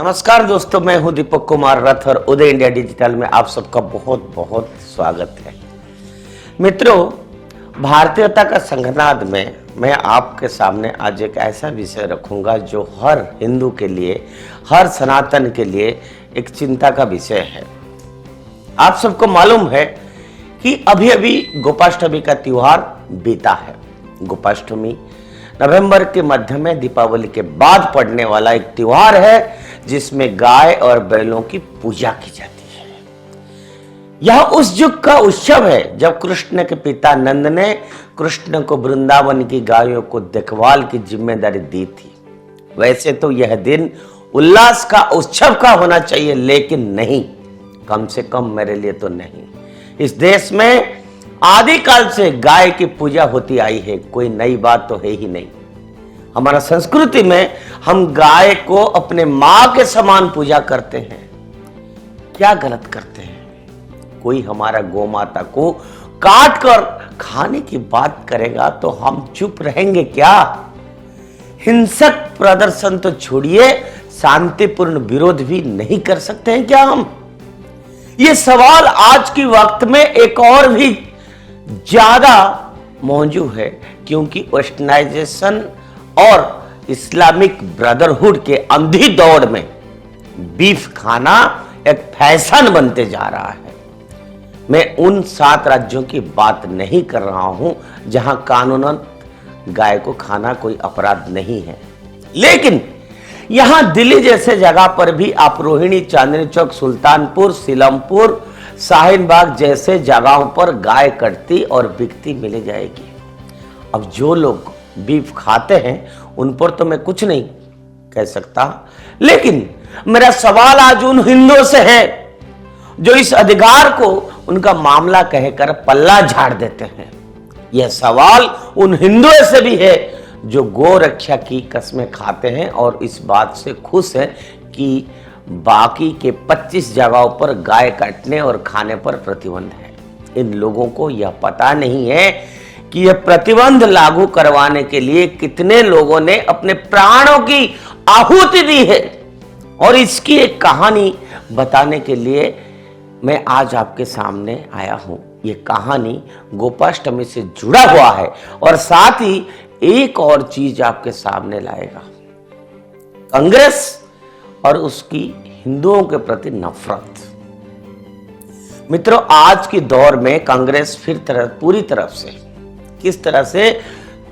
नमस्कार दोस्तों, मैं हूं दीपक कुमार रथ और उदय इंडिया डिजिटल में आप सबका बहुत बहुत स्वागत है। मित्रों, भारतीयता का संघनाद में मैं आपके सामने आज एक ऐसा विषय रखूंगा जो हर हिंदू के लिए, हर सनातन के लिए एक चिंता का विषय है। आप सबको मालूम है कि अभी अभी गोपाष्टमी का त्योहार बीता है। गोपाष्टमी नवंबर के मध्य में दीपावली के बाद पड़ने वाला एक त्योहार है जिसमें गाय और बैलों की पूजा की जाती है। यह उस युग का उत्सव है जब कृष्ण के पिता नंद ने कृष्ण को वृंदावन की गायों को देखभाल की जिम्मेदारी दी थी। वैसे तो यह दिन उल्लास का उत्सव का होना चाहिए, लेकिन नहीं, कम से कम मेरे लिए तो नहीं। इस देश में आदिकाल से गाय की पूजा होती आई है, कोई नई बात तो है ही नहीं। हमारा संस्कृति में हम गाय को अपने मां के समान पूजा करते हैं। क्या गलत करते हैं? कोई हमारा गौ माता को काट कर खाने की बात करेगा तो हम चुप रहेंगे क्या? हिंसक प्रदर्शन तो छोड़िए, शांतिपूर्ण विरोध भी नहीं कर सकते हैं क्या हम? ये सवाल आज की वक्त में एक और भी ज्यादा मौजूद है, क्योंकि वेस्टर्नाइजेशन और इस्लामिक ब्रदरहुड के अंधी दौड़ में बीफ खाना एक फैशन बनते जा रहा है। मैं उन 7 राज्यों की बात नहीं कर रहा हूं जहां कानूनन गाय को खाना कोई अपराध नहीं है, लेकिन यहां दिल्ली जैसे जगह पर भी आप रोहिणी, चांदनी चौक, सुल्तानपुर, सीलमपुर, शाहीन बाग जैसे जगहों पर गाय कटती और बिकती मिल जाएगी। अब जो लोग बीफ खाते हैं उन पर तो मैं कुछ नहीं कह सकता, लेकिन मेरा सवाल आज उन हिंदुओं से है जो इस अधिकार को उनका मामला कहकर पल्ला झाड़ देते हैं। यह सवाल उन हिंदुओं से भी है जो गौ रक्षा की कस्में खाते हैं और इस बात से खुश है कि बाकी के 25 जगहों पर गाय काटने और खाने पर प्रतिबंध है। इन लोगों को यह पता नहीं है कि यह प्रतिबंध लागू करवाने के लिए कितने लोगों ने अपने प्राणों की आहुति दी है, और इसकी एक कहानी बताने के लिए मैं आज आपके सामने आया हूं। यह कहानी गोपाष्टमी से जुड़ा हुआ है और साथ ही एक और चीज आपके सामने लाएगा, कांग्रेस और उसकी हिंदुओं के प्रति नफरत। मित्रों, आज के दौर में कांग्रेस पूरी तरफ से किस तरह से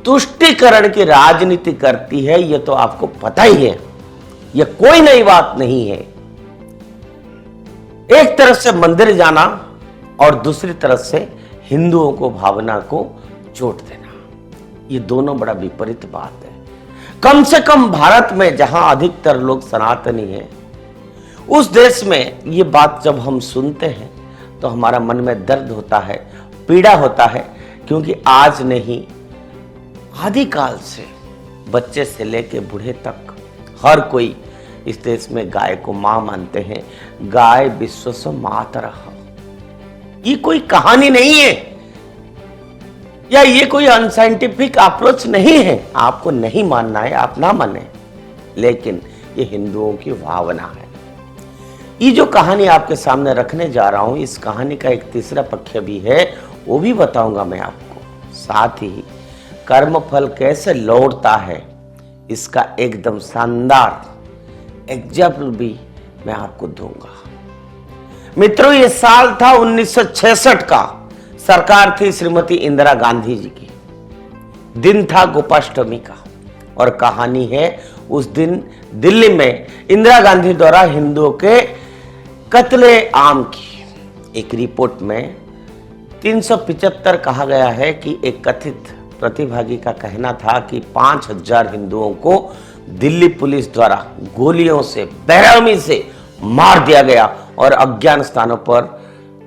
तुष्टीकरण की राजनीति करती है यह तो आपको पता ही है। यह कोई नई बात नहीं है। एक तरफ से मंदिर जाना और दूसरी तरफ से हिंदुओं को भावना को चोट देना, ये दोनों बड़ा विपरीत बात है। कम से कम भारत में जहां अधिकतर लोग सनातनी हैं, उस देश में ये बात जब हम सुनते हैं तो हमारा मन में दर्द होता है, पीड़ा होता है, क्योंकि आज नहीं, आदिकाल से बच्चे से लेके बूढ़े तक हर कोई इस देश में गाय को मां मानते हैं। गाय विश्वस्य मातरः, ये कोई कहानी नहीं है या ये कोई अनसाइंटिफिक अप्रोच नहीं है। आपको नहीं मानना है, आप ना माने, लेकिन ये हिंदुओं की भावना है। ये जो कहानी आपके सामने रखने जा रहा हूं, इस कहानी का एक तीसरा पक्ष भी है, वो भी बताऊंगा मैं आपको। साथ ही कर्मफल कैसे लौटता है इसका एकदम शानदार एग्जाम्पल भी मैं आपको दूंगा। मित्रों, ये साल था 1966 का। सरकार थी श्रीमती इंदिरा गांधी जी की। दिन था गोपाष्टमी का और कहानी है उस दिन दिल्ली में इंदिरा गांधी द्वारा हिंदुओं के कत्ले आम की। एक रिपोर्ट में 375 कहा गया है कि एक कथित प्रतिभागी का कहना था कि 5000 हिंदुओं को दिल्ली पुलिस द्वारा गोलियों से, बेरहमी से मार दिया गया और अज्ञात स्थानों पर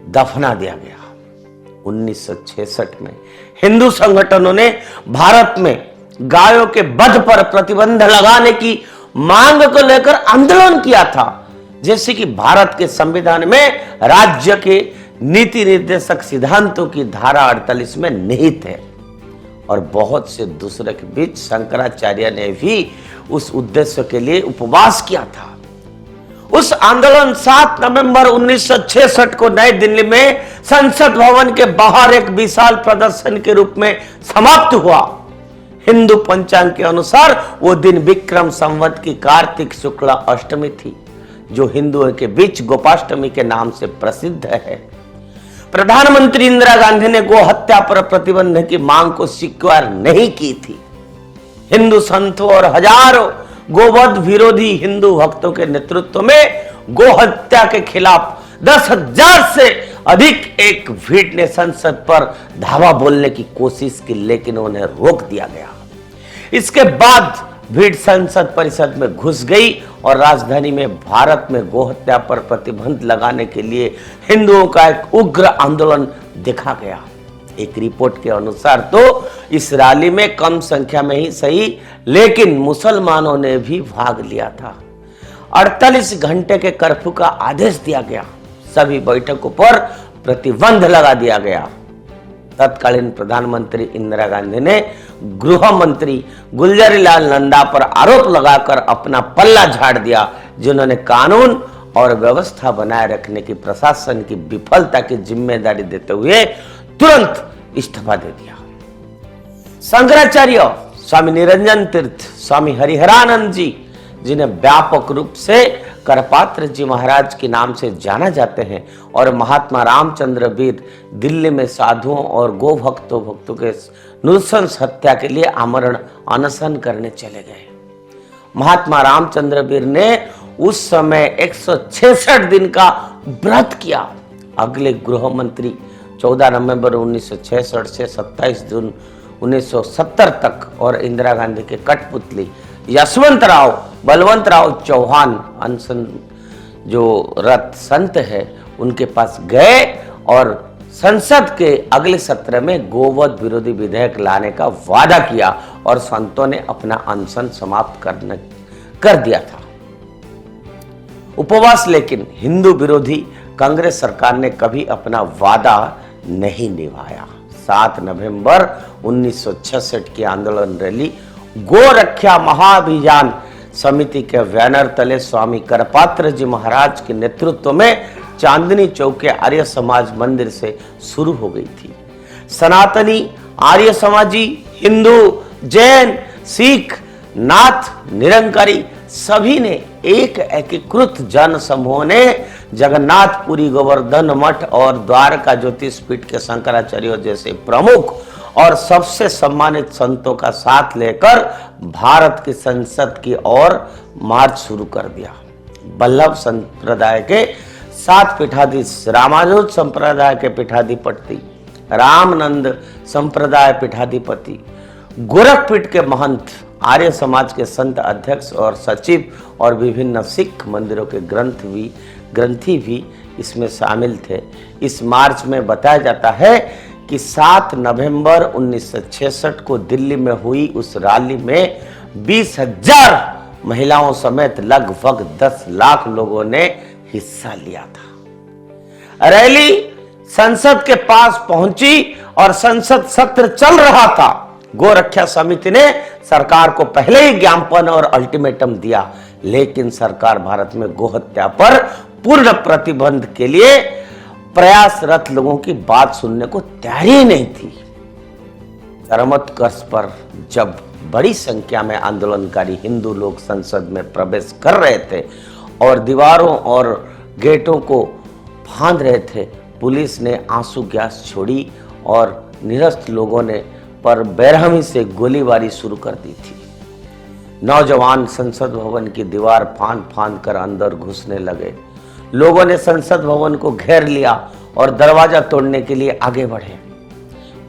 दफना दिया गया। 1966 में हिंदू संगठनों ने भारत में गायों के वध पर प्रतिबंध लगाने की मांग को लेकर आंदोलन किया था, जैसे कि भारत के संविधान में राज्य के नीति निर्देशक सिद्धांतों की धारा 48 में निहित है। और बहुत से दूसरे के बीच शंकराचार्य ने भी उस उद्देश्य के लिए उपवास किया था। उस आंदोलन 7 नवंबर 1966 को नई दिल्ली में संसद भवन के बाहर एक विशाल प्रदर्शन के रूप में समाप्त हुआ। हिंदू पंचांग के अनुसार वो दिन विक्रम संवत की कार्तिक शुक्ला अष्टमी थी, जो हिंदुओं के बीच गोपाष्टमी के नाम से प्रसिद्ध है। प्रधानमंत्री इंदिरा गांधी ने गो हत्या पर प्रतिबंध की मांग को स्वीकार नहीं की थी। हिंदू संतों और हजारों गोवध विरोधी हिंदू भक्तों के नेतृत्व में गो हत्या के खिलाफ 10,000 से अधिक एक भीड़ ने संसद पर धावा बोलने की कोशिश की, लेकिन उन्हें रोक दिया गया। इसके बाद भीड़ संसद परिसर में घुस गई और राजधानी में भारत में गोहत्या पर प्रतिबंध लगाने के लिए हिंदुओं का एक उग्र आंदोलन देखा गया। एक रिपोर्ट के अनुसार तो इस रैली में कम संख्या में ही सही, लेकिन मुसलमानों ने भी भाग लिया था। 48 घंटे के कर्फ्यू का आदेश दिया गया। सभी बैठकों पर प्रतिबंध लगा दिया गया। तत्कालीन प्रधानमंत्री इंदिरा गांधी ने गृह मंत्री गुलजारीलाल नंदा पर आरोप लगाकर अपना पल्ला झाड़ दिया, जिन्होंने कानून और व्यवस्था बनाए रखने की प्रशासन की विफलता की जिम्मेदारी देते हुए तुरंत इस्तीफा दे दिया। शंकराचार्य, स्वामी निरंजन तीर्थ, स्वामी हरिहरानंद जी, जिन्हें व्यापक रूप से करपात्र जी महाराज के नाम से जाना जाते हैं, और महात्मा रामचंद्र वीर दिल्ली में साधुओं और गो भक्तों के नृशंस हत्या के लिए आमरण अनशन करने चले गए। महात्मा रामचंद्र वीर ने उस समय 166 दिन का व्रत किया। अगले गृह मंत्री 14 नवंबर 1966 से 27 जून 1970 तक और इंदिरा गांधी के कठपुतली यशवंतराव बलवंतराव चौहान अनशन जो रथ संत है उनके पास गए और संसद के अगले सत्र में गोवध विरोधी विधेयक लाने का वादा किया और संतों ने अपना अनशन समाप्त कर दिया था। उपवास, लेकिन हिंदू विरोधी कांग्रेस सरकार ने कभी अपना वादा नहीं निभाया। 7 नवंबर 1966 की आंदोलन रैली गो रक्षा महाअभियान समिति के बैनर तले स्वामी करपात्र जी महाराज के नेतृत्व में चांदनी चौक के आर्य समाज मंदिर से शुरू हो गई थी। सनातनी, आर्य समाजी, हिंदू, जैन, सिख, नाथ, निरंकारी सभी ने एक एकीकृत जन समूह ने जगन्नाथपुरी, गोवर्धन मठ और द्वारका ज्योतिषपीठ के शंकराचार्य जैसे प्रमुख और सबसे सम्मानित संतों का साथ लेकर भारत की संसद की ओर मार्च शुरू कर दिया। वल्लभ संप्रदाय के 7 पीठाधीश, रामानुज संप्रदाय के पीठाधिपति, रामानंद संप्रदाय पीठाधिपति, गोरखपीठ के महंत, आर्य समाज के संत अध्यक्ष और सचिव और विभिन्न सिख मंदिरों के ग्रंथी भी इसमें शामिल थे। इस मार्च में बताया जाता है कि 7 नवंबर 1966 को दिल्ली में हुई उस रैली में 20,000 महिलाओं समेत लगभग 10 लाख लोगों ने हिस्सा लिया था। रैली संसद के पास पहुंची और संसद सत्र चल रहा था। गोरक्षा समिति ने सरकार को पहले ही ज्ञापन और अल्टीमेटम दिया, लेकिन सरकार भारत में गोहत्या पर पूर्ण प्रतिबंध के लिए प्रयासरत लोगों की बात सुनने को तैयार ही नहीं थी। चरमोत्कर्ष पर जब बड़ी संख्या में आंदोलनकारी हिंदू लोग संसद में प्रवेश कर रहे थे और दीवारों और गेटों को फांद रहे थे, पुलिस ने आंसू गैस छोड़ी और निरस्त लोगों ने पर बेरहमी से गोलीबारी शुरू कर दी थी। नौजवान संसद भवन की दीवार फांद कर अंदर घुसने लगे। लोगों ने संसद भवन को घेर लिया और दरवाजा तोड़ने के लिए आगे बढ़े।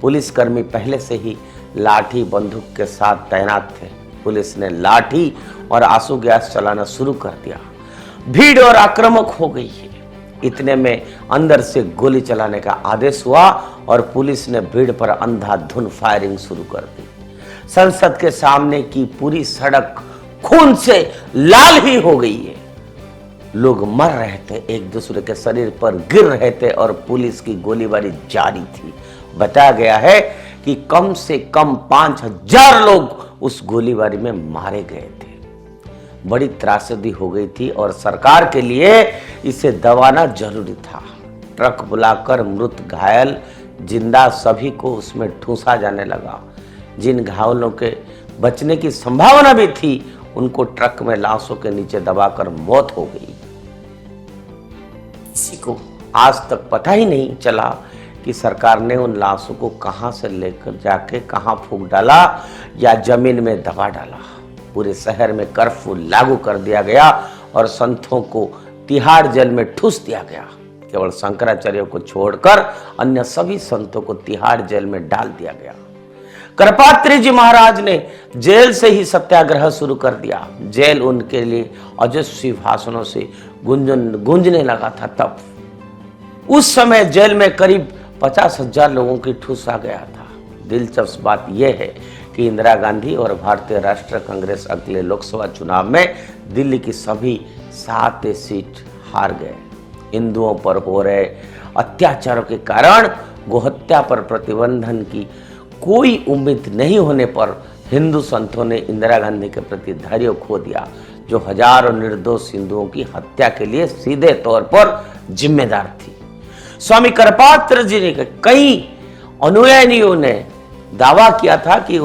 पुलिसकर्मी पहले से ही लाठी बंदूक के साथ तैनात थे। पुलिस ने लाठी और आंसू गैस चलाना शुरू कर दिया। भीड़ और आक्रामक हो गई है। इतने में अंदर से गोली चलाने का आदेश हुआ और पुलिस ने भीड़ पर अंधाधुंध फायरिंग शुरू कर दी। संसद के सामने की पूरी सड़क खून से लाल ही हो गई है। लोग मर रहे थे, एक दूसरे के शरीर पर गिर रहे थे और पुलिस की गोलीबारी जारी थी। बताया गया है कि कम से कम 5,000 लोग उस गोलीबारी में मारे गए थे। बड़ी त्रासदी हो गई थी और सरकार के लिए इसे दबाना जरूरी था। ट्रक बुलाकर मृत, घायल, जिंदा सभी को उसमें ठूंसा जाने लगा। जिन घायलों के बचने की संभावना भी थी उनको ट्रक में लाशों के नीचे दबाकर मौत हो गई। किसी को आज तक पता ही नहीं चला कि सरकार ने उन लाशों को कहां से लेकर जाके कहां फूंक डाला या जमीन में दबा डाला। पूरे शहर में कर्फ्यू लागू कर दिया गया और संतों को तिहाड़ जेल में ठूस दिया गया। केवल शंकराचार्य को छोड़कर अन्य सभी संतों को तिहाड़ जेल में डाल दिया गया। करपात्री जी महाराज ने जेल से ही सत्याग्रह शुरू कर दिया। जेल उनके लिए अजस्वी भाषणों से गूंजने लगा था। तब उस समय जेल में करीब 50,000 लोगों की ठूस आ गया था। दिलचस्प बात यह है कि इंदिरा गांधी और भारतीय राष्ट्रीय कांग्रेस अगले लोकसभा चुनाव में दिल्ली की सभी 7 सीट हार गए। हिंदुओं पर हो रहे अत्याचारों के कारण गोहत्या पर प्रतिबंधन की कोई उम्मीद नहीं होने पर हिंदू संतों ने इंदिरा गांधी के प्रति धैर्य खो दिया, जो हजारों निर्दोष हिंदुओं की हत्या के लिए सीधे तौर पर जिम्मेदार थी। स्वामी करपात्र जी ने कई अनुयायियों ने दावा किया था कि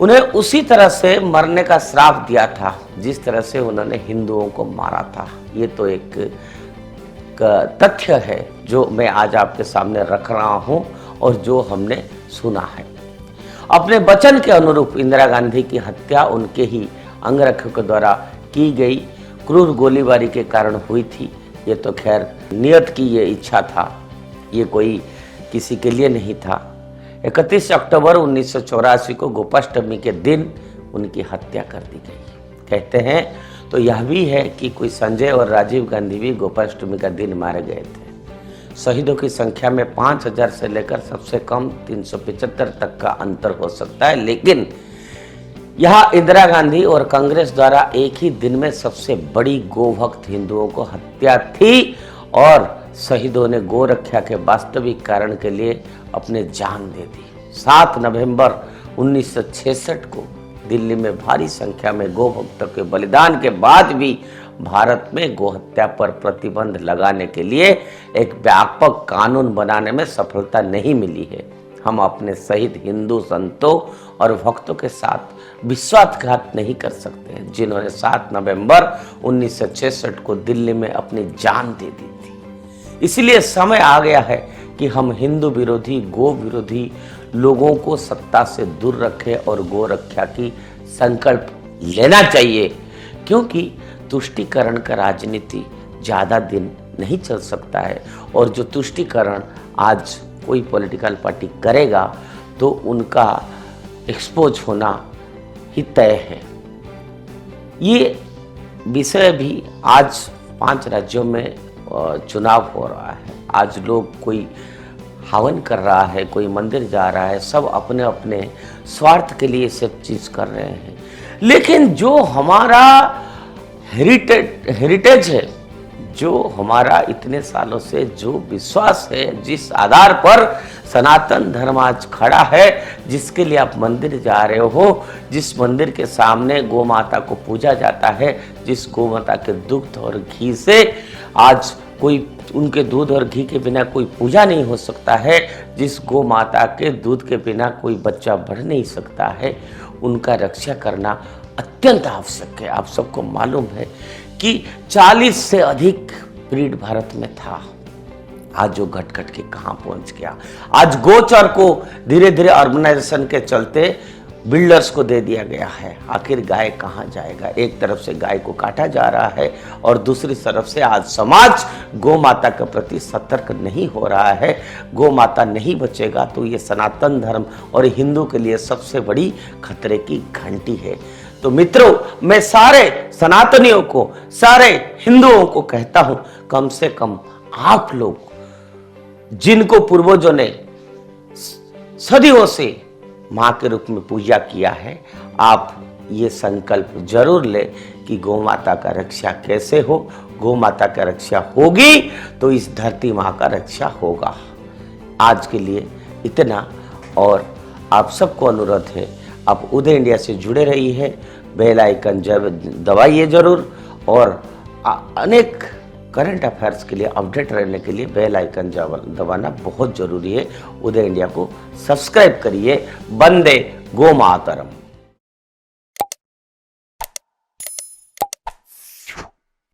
उन्हें उसी तरह से मरने का श्राप दिया था जिस तरह से उन्होंने हिंदुओं को मारा था। ये तो एक तथ्य है जो मैं आज आपके सामने रख रहा हूं और जो हमने सुना है। अपने वचन के अनुरूप इंदिरा गांधी की हत्या उनके ही अंगरक्षकों द्वारा की गई क्रूर गोलीबारी के कारण हुई थी। ये तो खैर नियत की ये इच्छा था, ये कोई किसी के लिए नहीं था। 31 अक्टूबर 1984 को गोपाष्टमी के दिन उनकी हत्या कर दी गई। कहते हैं तो यह भी है कि कोई संजय और राजीव गांधी भी गोपाष्टमी का दिन मारे गए थे। शहीदों की संख्या में 5000 से लेकर सबसे कम 375 तक का अंतर हो सकता है, लेकिन यह इंदिरा गांधी और कांग्रेस द्वारा एक ही दिन में सबसे बड़ी गोभक्त हिंदुओं को हत्या थी और शहीदों ने गो रक्षा के वास्तविक कारण के लिए अपने जान दे दी। 7 नवंबर 1966 को दिल्ली में भारी संख्या में गो भक्तों के बलिदान के बाद भी भारत में गोहत्या पर प्रतिबंध लगाने के लिए एक व्यापक कानून बनाने में सफलता नहीं मिली है। हम अपने शहीद हिंदू संतों और भक्तों के साथ विश्वासघात नहीं कर सकते हैं, जिन्होंने 7 नवंबर 1966 को दिल्ली में अपनी जान दे दी थी। इसलिए समय आ गया है कि हम हिंदू विरोधी, गो विरोधी लोगों को सत्ता से दूर रखें और गो रक्षा की संकल्प लेना चाहिए, क्योंकि तुष्टीकरण का राजनीति ज्यादा दिन नहीं चल सकता है और जो तुष्टीकरण आज कोई पॉलिटिकल पार्टी करेगा तो उनका एक्सपोज होना ही तय है। ये विषय भी आज 5 राज्यों में चुनाव हो रहा है। आज लोग कोई हवन कर रहा है, कोई मंदिर जा रहा है, सब अपने अपने स्वार्थ के लिए सब चीज कर रहे हैं। लेकिन जो हमारा हेरिटेज है, जो हमारा इतने सालों से जो विश्वास है, जिस आधार पर सनातन धर्म आज खड़ा है, जिसके लिए आप मंदिर जा रहे हो, जिस मंदिर के सामने गौ माता को पूजा जाता है, जिस गौ माता के दूध और घी से आज कोई, उनके दूध और घी के बिना कोई पूजा नहीं हो सकता है, जिस गौ माता के दूध के बिना कोई बच्चा बढ़ नहीं सकता है, उनका रक्षा करना अत्यंत आवश्यक है। आप सबको मालूम है कि 40 से अधिक ब्रीड भारत में था, आज जो घट घट के कहां पहुंच गया। आज गोचर को धीरे धीरे अर्बनाइजेशन के चलते बिल्डर्स को दे दिया गया है। आखिर गाय कहां जाएगा? एक तरफ से गाय को काटा जा रहा है और दूसरी तरफ से आज समाज गौ माता के प्रति सतर्क नहीं हो रहा है। गौ माता नहीं बचेगा तो ये सनातन धर्म और हिंदू के लिए सबसे बड़ी खतरे की घंटी है। तो मित्रों, मैं सारे सनातनियों को, सारे हिंदुओं को कहता हूं, कम से कम आप लोग जिनको पूर्वजों ने सदियों से मां के रूप में पूजा किया है, आप ये संकल्प जरूर ले कि गौ माता का रक्षा कैसे हो। गौ माता का रक्षा होगी तो इस धरती मां का रक्षा होगा। आज के लिए इतना, और आप सबको अनुरोध है, आप उदय इंडिया से जुड़े रही है। बेल आइकन जब दबाइए जरूर, और अनेक करंट अफेयर्स के लिए अपडेट रहने के लिए बेल आइकन दबाना बहुत जरूरी है। उदय इंडिया को सब्सक्राइब करिए। वंदे गो मातरम।